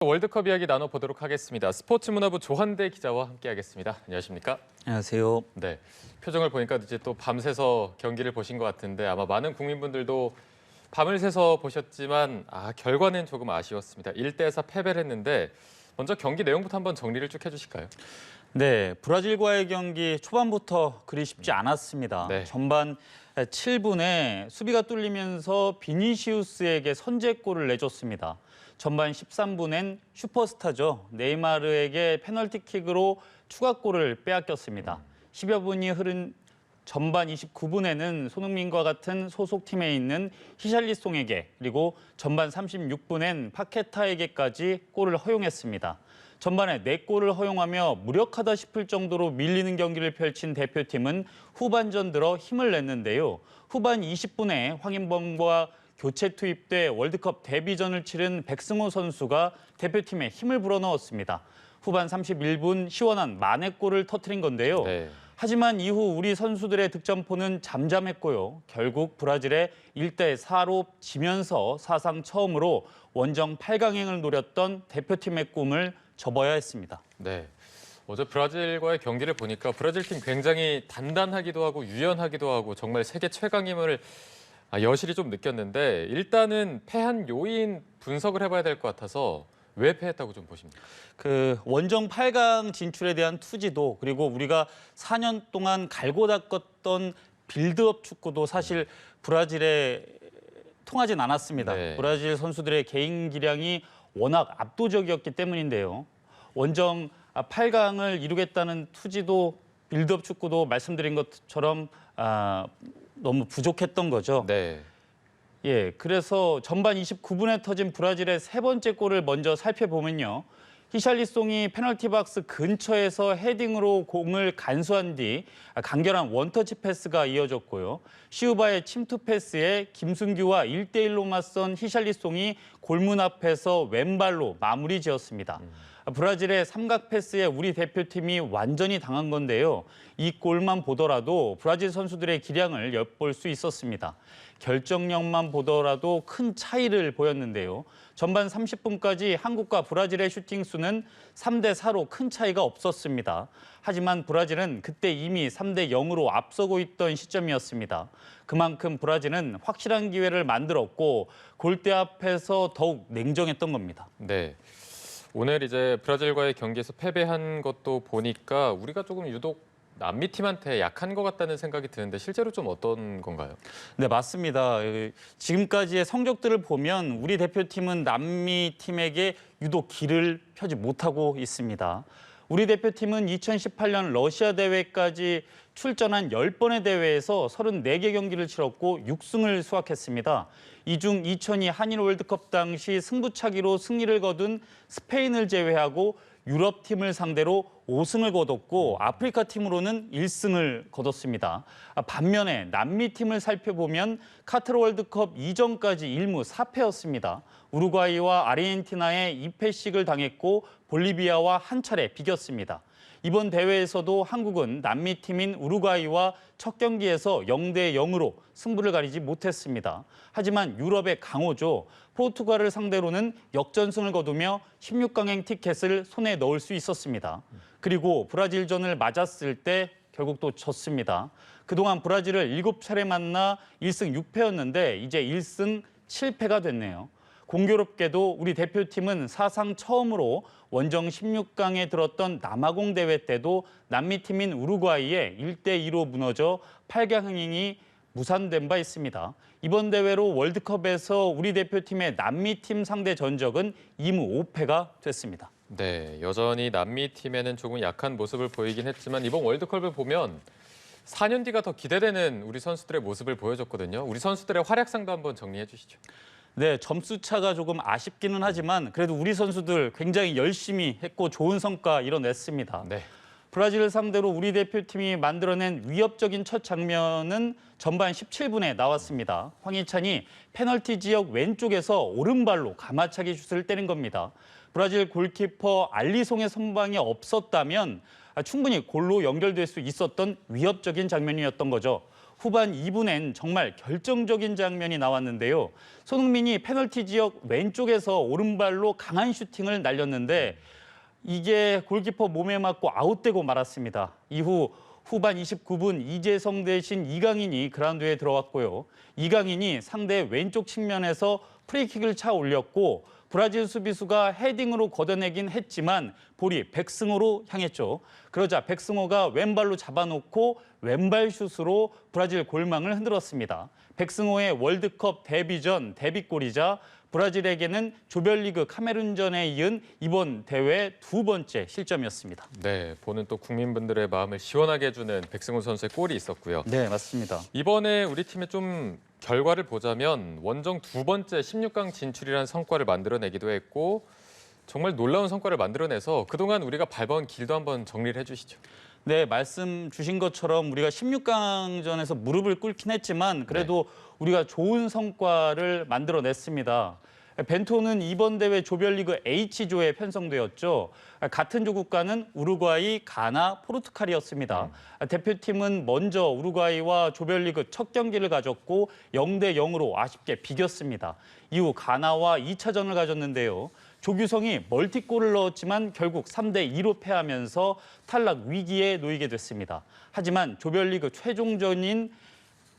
월드컵 이야기 나눠보도록 하겠습니다. 스포츠문화부 조한대 기자와 함께하겠습니다. 안녕하십니까? 안녕하세요. 네, 표정을 보니까 이제 또 밤새서 경기를 보신 것 같은데 아마 많은 국민분들도 밤을 새서 보셨지만 결과는 조금 아쉬웠습니다. 1대4 패배를 했는데 먼저 경기 내용부터 한번 정리를 쭉 해주실까요? 네, 브라질과의 경기 초반부터 그리 쉽지 않았습니다. 네. 전반 7분에 수비가 뚫리면서 비니시우스에게 선제골을 내줬습니다. 전반 13분엔 슈퍼스타죠. 네이마르에게 페널티킥으로 추가골을 빼앗겼습니다. 10여 분이 흐른 전반 29분에는 손흥민과 같은 소속팀에 있는 히샬리송에게 그리고 전반 36분엔 파케타에게까지 골을 허용했습니다. 전반에 4골을 허용하며 무력하다 싶을 정도로 밀리는 경기를 펼친 대표팀은 후반전 들어 힘을 냈는데요. 후반 20분에 황인범과 교체 투입돼 월드컵 데뷔전을 치른 백승호 선수가 대표팀에 힘을 불어넣었습니다. 후반 31분 시원한 만회골을 터뜨린 건데요. 네. 하지만 이후 우리 선수들의 득점포는 잠잠했고요. 결국 브라질에 1대4로 지면서 사상 처음으로 원정 8강행을 노렸던 대표팀의 꿈을 접어야 했습니다. 네. 어제 브라질과의 경기를 보니까 브라질 팀 굉장히 단단하기도 하고 유연하기도 하고 정말 세계 최강임을 여실히 좀 느꼈는데 일단은 패한 요인 분석을 해봐야 될 것 같아서 왜 패했다고 좀 보십니까? 그 원정 8강 진출에 대한 투지도 그리고 우리가 4년 동안 갈고 닦았던 빌드업 축구도 사실 브라질에 통하진 않았습니다. 네. 브라질 선수들의 개인 기량이 워낙 압도적이었기 때문인데요. 원정 8강을 이루겠다는 투지도 빌드업 축구도 말씀드린 것처럼 너무 부족했던 거죠. 네. 예, 그래서 전반 29분에 터진 브라질의 세 번째 골을 먼저 살펴보면요. 히샬리송이 페널티 박스 근처에서 헤딩으로 공을 간수한 뒤 간결한 원터치 패스가 이어졌고요. 시우바의 침투 패스에 김순규와 1대1로 맞선 히샬리송이 골문 앞에서 왼발로 마무리 지었습니다. 브라질의 삼각 패스에 우리 대표팀이 완전히 당한 건데요. 이 골만 보더라도 브라질 선수들의 기량을 엿볼 수 있었습니다. 결정력만 보더라도 큰 차이를 보였는데요. 전반 30분까지 한국과 브라질의 슈팅 수는 3대4로 큰 차이가 없었습니다. 하지만 브라질은 그때 이미 3대0으로 앞서고 있던 시점이었습니다. 그만큼 브라질은 확실한 기회를 만들었고 골대 앞에서 더욱 냉정했던 겁니다. 네. 오늘 이제 브라질과의 경기에서 패배한 것도 보니까 우리가 조금 유독 남미 팀한테 약한 것 같다는 생각이 드는데 실제로 좀 어떤 건가요? 네, 맞습니다. 지금까지의 성적들을 보면 우리 대표팀은 남미 팀에게 유독 기를 펴지 못하고 있습니다. 우리 대표팀은 2018년 러시아 대회까지 출전한 10번의 대회에서 34개 경기를 치렀고 6승을 수확했습니다. 이 중 2002 한일 월드컵 당시 승부차기로 승리를 거둔 스페인을 제외하고 유럽팀을 상대로 5승을 거뒀고 아프리카 팀으로는 1승을 거뒀습니다. 반면에 남미 팀을 살펴보면 카타르 월드컵 이전까지 1무 4패였습니다. 우루과이와 아르헨티나에 2패씩을 당했고 볼리비아와 한 차례 비겼습니다. 이번 대회에서도 한국은 남미 팀인 우루과이와 첫 경기에서 0대0으로 승부를 가리지 못했습니다. 하지만 유럽의 강호죠. 포르투갈을 상대로는 역전승을 거두며 16강행 티켓을 손에 넣을 수 있었습니다. 그리고 브라질전을 맞았을 때 결국 또 졌습니다. 그동안 브라질을 7차례 만나 1승 6패였는데 이제 1승 7패가 됐네요. 공교롭게도 우리 대표팀은 사상 처음으로 원정 16강에 들었던 남아공 대회 때도 남미팀인 우루과이에 1대2로 무너져 8강 행행이 무산된 바 있습니다. 이번 대회로 월드컵에서 우리 대표팀의 남미팀 상대 전적은 2무 5패가 됐습니다. 네, 여전히 남미 팀에는 조금 약한 모습을 보이긴 했지만 이번 월드컵을 보면 4년 뒤가 더 기대되는 우리 선수들의 모습을 보여줬거든요. 우리 선수들의 활약상도 한번 정리해 주시죠. 네, 점수 차가 조금 아쉽기는 하지만 그래도 우리 선수들 굉장히 열심히 했고 좋은 성과 이뤄냈습니다. 네. 브라질을 상대로 우리 대표팀이 만들어낸 위협적인 첫 장면은 전반 17분에 나왔습니다. 황희찬이 페널티 지역 왼쪽에서 오른발로 가마차기 슛을 때린 겁니다. 브라질 골키퍼 알리송의 선방이 없었다면 충분히 골로 연결될 수 있었던 위협적인 장면이었던 거죠. 후반 2분엔 정말 결정적인 장면이 나왔는데요. 손흥민이 페널티 지역 왼쪽에서 오른발로 강한 슈팅을 날렸는데 이게 골키퍼 몸에 맞고 아웃되고 말았습니다. 이후 후반 29분 이재성 대신 이강인이 그라운드에 들어왔고요. 이강인이 상대 왼쪽 측면에서 프리킥을 차 올렸고 브라질 수비수가 헤딩으로 걷어내긴 했지만 볼이 백승호로 향했죠. 그러자 백승호가 왼발로 잡아놓고 왼발 슛으로 브라질 골망을 흔들었습니다. 백승호의 월드컵 데뷔전 데뷔골이자 브라질에게는 조별리그 카메룬전에 이은 이번 대회 두 번째 실점이었습니다. 네, 보는 또 국민분들의 마음을 시원하게 해주는 백승호 선수의 골이 있었고요. 네, 맞습니다. 이번에 우리 팀의 좀 결과를 보자면 원정 두 번째 16강 진출이라는 성과를 만들어내기도 했고 정말 놀라운 성과를 만들어내서 그동안 우리가 밟아온 길도 한번 정리를 해주시죠. 네, 말씀 주신 것처럼 우리가 16강전에서 무릎을 꿇긴 했지만 그래도 우리가 좋은 성과를 만들어냈습니다. 벤토는 이번 대회 조별리그 H조에 편성되었죠. 같은 조 국가는 우루과이, 가나, 포르투갈이었습니다. 대표팀은 먼저 우루과이와 조별리그 첫 경기를 가졌고 0대 0으로 아쉽게 비겼습니다. 이후 가나와 2차전을 가졌는데요. 조규성이 멀티골을 넣었지만 결국 3대 2로 패하면서 탈락 위기에 놓이게 됐습니다. 하지만 조별리그 최종전인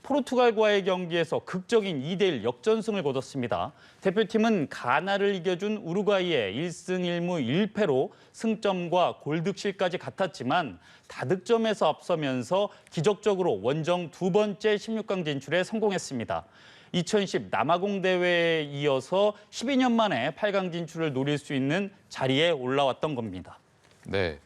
포르투갈과의 경기에서 극적인 2대1 역전승을 거뒀습니다. 대표팀은 가나를 이겨준 우루과이의 1승 1무 1패로 승점과 골득실까지 같았지만 다득점에서 앞서면서 기적적으로 원정 두 번째 16강 진출에 성공했습니다. 2010 남아공 대회에 이어서 12년 만에 8강 진출을 노릴 수 있는 자리에 올라왔던 겁니다. 네.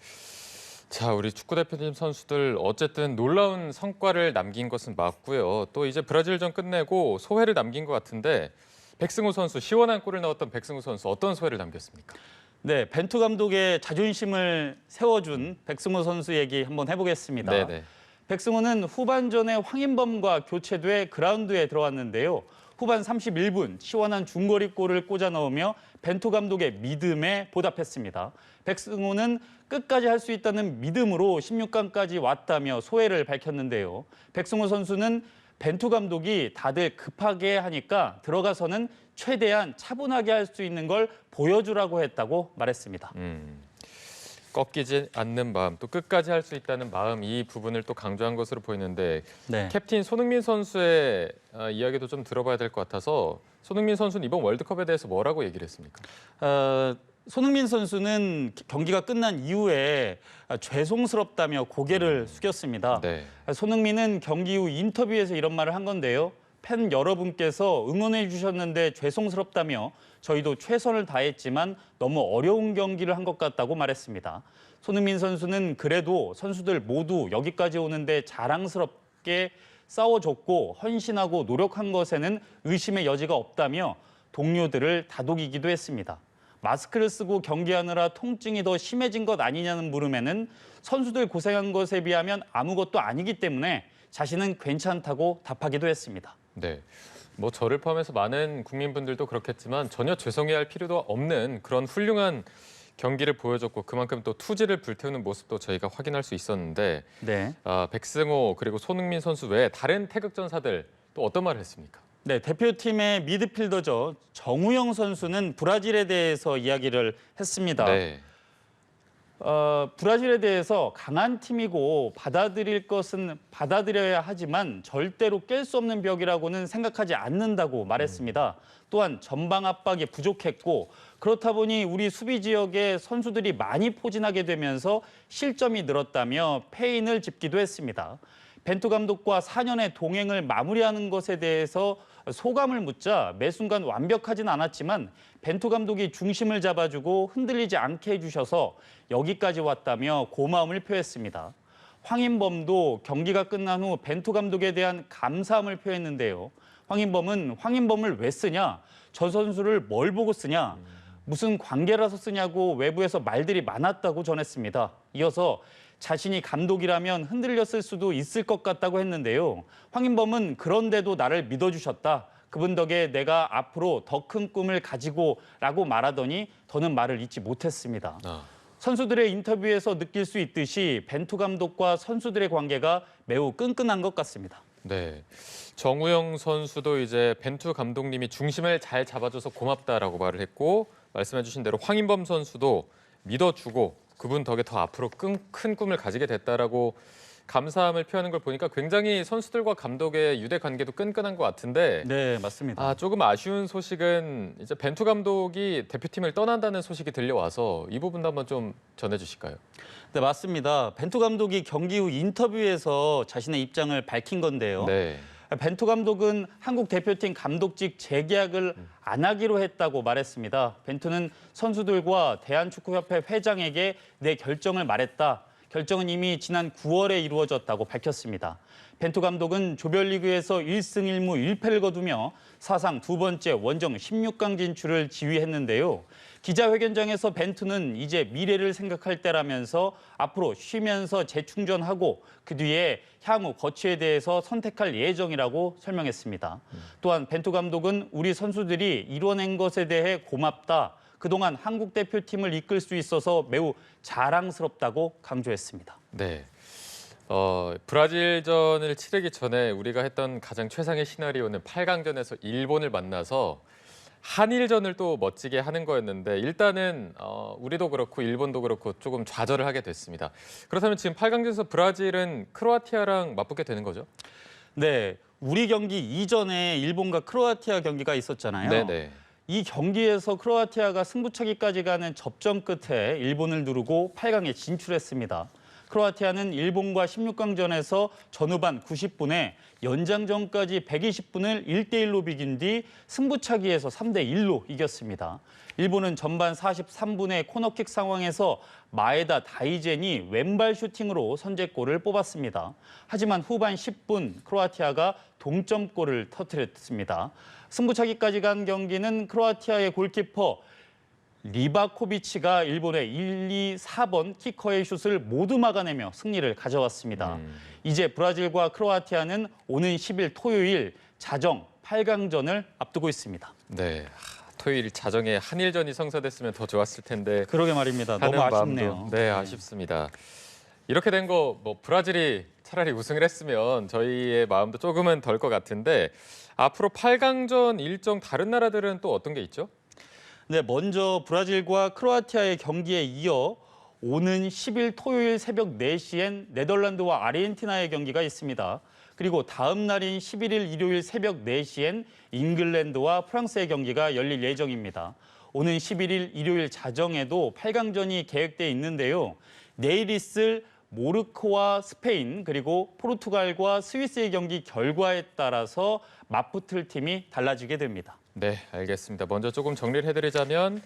자, 우리 축구대표팀 선수들 어쨌든 놀라운 성과를 남긴 것은 맞고요. 또 이제 브라질전 끝내고 소회를 남긴 것 같은데 백승호 선수, 시원한 골을 넣었던 백승호 선수 어떤 소회를 남겼습니까? 네, 벤투 감독의 자존심을 세워준 백승호 선수 얘기 한번 해보겠습니다. 네네. 백승호는 후반전에 황인범과 교체돼 그라운드에 들어왔는데요. 후반 31분 시원한 중거리 골을 꽂아 넣으며 벤투 감독의 믿음에 보답했습니다. 백승호는 끝까지 할 수 있다는 믿음으로 16강까지 왔다며 소회를 밝혔는데요. 백승호 선수는 벤투 감독이 다들 급하게 하니까 들어가서는 최대한 차분하게 할 수 있는 걸 보여주라고 했다고 말했습니다. 꺾이지 않는 마음, 또 끝까지 할 수 있다는 마음, 이 부분을 또 강조한 것으로 보이는데 네. 캡틴 손흥민 선수의 이야기도 좀 들어봐야 될 것 같아서 손흥민 선수는 이번 월드컵에 대해서 뭐라고 얘기를 했습니까? 손흥민 선수는 경기가 끝난 이후에 죄송스럽다며 고개를 숙였습니다. 네. 손흥민은 경기 후 인터뷰에서 이런 말을 한 건데요. 팬 여러분께서 응원해 주셨는데 죄송스럽다며 저희도 최선을 다했지만 너무 어려운 경기를 한 것 같다고 말했습니다. 손흥민 선수는 그래도 선수들 모두 여기까지 오는데 자랑스럽게 싸워줬고 헌신하고 노력한 것에는 의심의 여지가 없다며 동료들을 다독이기도 했습니다. 마스크를 쓰고 경기하느라 통증이 더 심해진 것 아니냐는 물음에는 선수들 고생한 것에 비하면 아무것도 아니기 때문에 자신은 괜찮다고 답하기도 했습니다. 네. 뭐 저를 포함해서 많은 국민분들도 그렇겠지만 전혀 죄송해야 할 필요도 없는 그런 훌륭한 경기를 보여줬고 그만큼 또 투지를 불태우는 모습도 저희가 확인할 수 있었는데 네. 백승호 그리고 손흥민 선수 외에 다른 태극전사들 또 어떤 말을 했습니까? 네, 대표팀의 미드필더죠. 정우영 선수는 브라질에 대해서 이야기를 했습니다. 네. 브라질에 대해서 강한 팀이고 받아들일 것은 받아들여야 하지만 절대로 깰 수 없는 벽이라고는 생각하지 않는다고 말했습니다. 또한 전방 압박이 부족했고 그렇다 보니 우리 수비 지역에 선수들이 많이 포진하게 되면서 실점이 늘었다며 패인을 짚기도 했습니다. 벤투 감독과 4년의 동행을 마무리하는 것에 대해서 소감을 묻자 매 순간 완벽하진 않았지만 벤투 감독이 중심을 잡아주고 흔들리지 않게 해주셔서 여기까지 왔다며 고마움을 표했습니다. 황인범도 경기가 끝난 후 벤투 감독에 대한 감사함을 표했는데요. 황인범은 황인범을 왜 쓰냐? 저 선수를 뭘 보고 쓰냐? 무슨 관계라서 쓰냐고 외부에서 말들이 많았다고 전했습니다. 이어서 자신이 감독이라면 흔들렸을 수도 있을 것 같다고 했는데요. 황인범은 그런데도 나를 믿어주셨다. 그분 덕에 내가 앞으로 더 큰 꿈을 가지고라고 말하더니 더는 말을 잇지 못했습니다. 선수들의 인터뷰에서 느낄 수 있듯이 벤투 감독과 선수들의 관계가 매우 끈끈한 것 같습니다. 네. 정우영 선수도 이제 벤투 감독님이 중심을 잘 잡아줘서 고맙다라고 말을 했고 말씀해주신 대로 황인범 선수도 믿어주고 그분 덕에 더 앞으로 큰 꿈을 가지게 됐다라고 감사함을 표하는 걸 보니까 굉장히 선수들과 감독의 유대 관계도 끈끈한 것 같은데 네, 맞습니다. 조금 아쉬운 소식은 이제 벤투 감독이 대표팀을 떠난다는 소식이 들려와서 이 부분도 한번 좀 전해주실까요? 네, 맞습니다. 벤투 감독이 경기 후 인터뷰에서 자신의 입장을 밝힌 건데요. 네. 벤투 감독은 한국 대표팀 감독직 재계약을 안 하기로 했다고 말했습니다. 벤투는 선수들과 대한축구협회 회장에게 내 결정을 말했다. 결정은 이미 지난 9월에 이루어졌다고 밝혔습니다. 벤투 감독은 조별리그에서 1승 1무 1패를 거두며 사상 두 번째 원정 16강 진출을 지휘했는데요. 기자회견장에서 벤투는 이제 미래를 생각할 때라면서 앞으로 쉬면서 재충전하고 그 뒤에 향후 거취에 대해서 선택할 예정이라고 설명했습니다. 또한 벤투 감독은 우리 선수들이 이뤄낸 것에 대해 고맙다. 그동안 한국 대표팀을 이끌 수 있어서 매우 자랑스럽다고 강조했습니다. 네. 브라질전을 치르기 전에 우리가 했던 가장 최상의 시나리오는 8강전에서 일본을 만나서 한일전을 또 멋지게 하는 거였는데 일단은 우리도 그렇고 일본도 그렇고 조금 좌절을 하게 됐습니다. 그렇다면 지금 8강전에서 브라질은 크로아티아랑 맞붙게 되는 거죠? 네, 우리 경기 이전에 일본과 크로아티아 경기가 있었잖아요. 네네. 이 경기에서 크로아티아가 승부차기까지 가는 접전 끝에 일본을 누르고 8강에 진출했습니다. 크로아티아는 일본과 16강전에서 전후반 90분에 연장전까지 120분을 1대1로 비긴 뒤 승부차기에서 3대1로 이겼습니다. 일본은 전반 43분의 코너킥 상황에서 마에다 다이젠이 왼발 슈팅으로 선제골을 뽑았습니다. 하지만 후반 10분 크로아티아가 동점골을 터뜨렸습니다. 승부차기까지 간 경기는 크로아티아의 골키퍼 리바코비치가 일본의 1, 2, 4번 키커의 슛을 모두 막아내며 승리를 가져왔습니다. 이제 브라질과 크로아티아는 오는 10일 토요일 자정 8강전을 앞두고 있습니다. 네. 토요일 자정에 한일전이 성사됐으면 더 좋았을 텐데. 그러게 말입니다. 너무 하는 아쉽네요. 마음도, 네, 아쉽습니다. 이렇게 된 거 뭐 브라질이 차라리 우승을 했으면 저희의 마음도 조금은 덜 것 같은데 앞으로 8강전 일정 다른 나라들은 또 어떤 게 있죠? 네, 먼저 브라질과 크로아티아의 경기에 이어 오는 10일 토요일 새벽 4시엔 네덜란드와 아르헨티나의 경기가 있습니다. 그리고 다음 날인 11일 일요일 새벽 4시엔 잉글랜드와 프랑스의 경기가 열릴 예정입니다. 오는 11일 일요일 자정에도 8강전이 계획돼 있는데요. 내일 있을 모로코와 스페인 그리고 포르투갈과 스위스의 경기 결과에 따라서 맞붙을 팀이 달라지게 됩니다. 네, 알겠습니다. 먼저 조금 정리를 해드리자면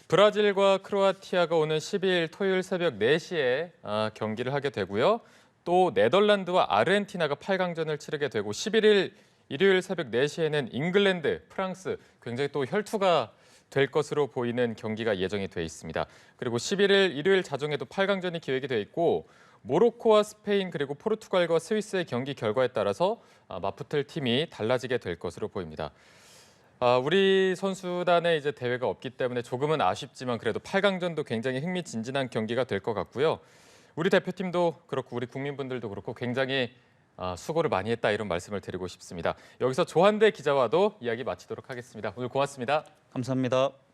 브라질과 크로아티아가 오는 10일 토요일 새벽 4시에 경기를 하게 되고요. 또 네덜란드와 아르헨티나가 8강전을 치르게 되고 11일 일요일 새벽 4시에는 잉글랜드, 프랑스 굉장히 또 혈투가 될 것으로 보이는 경기가 예정이 돼 있습니다. 그리고 11일 일요일 자정에도 8강전이 기획이 돼 있고 모로코와 스페인 그리고 포르투갈과 스위스의 경기 결과에 따라서 맞붙을 팀이 달라지게 될 것으로 보입니다. 우리 선수단의 이제 대회가 없기 때문에 조금은 아쉽지만 그래도 8강전도 굉장히 흥미진진한 경기가 될 것 같고요. 우리 대표팀도 그렇고 우리 국민분들도 그렇고 굉장히 수고를 많이 했다 이런 말씀을 드리고 싶습니다. 여기서 조한대 기자와도 이야기 마치도록 하겠습니다. 오늘 고맙습니다. 감사합니다.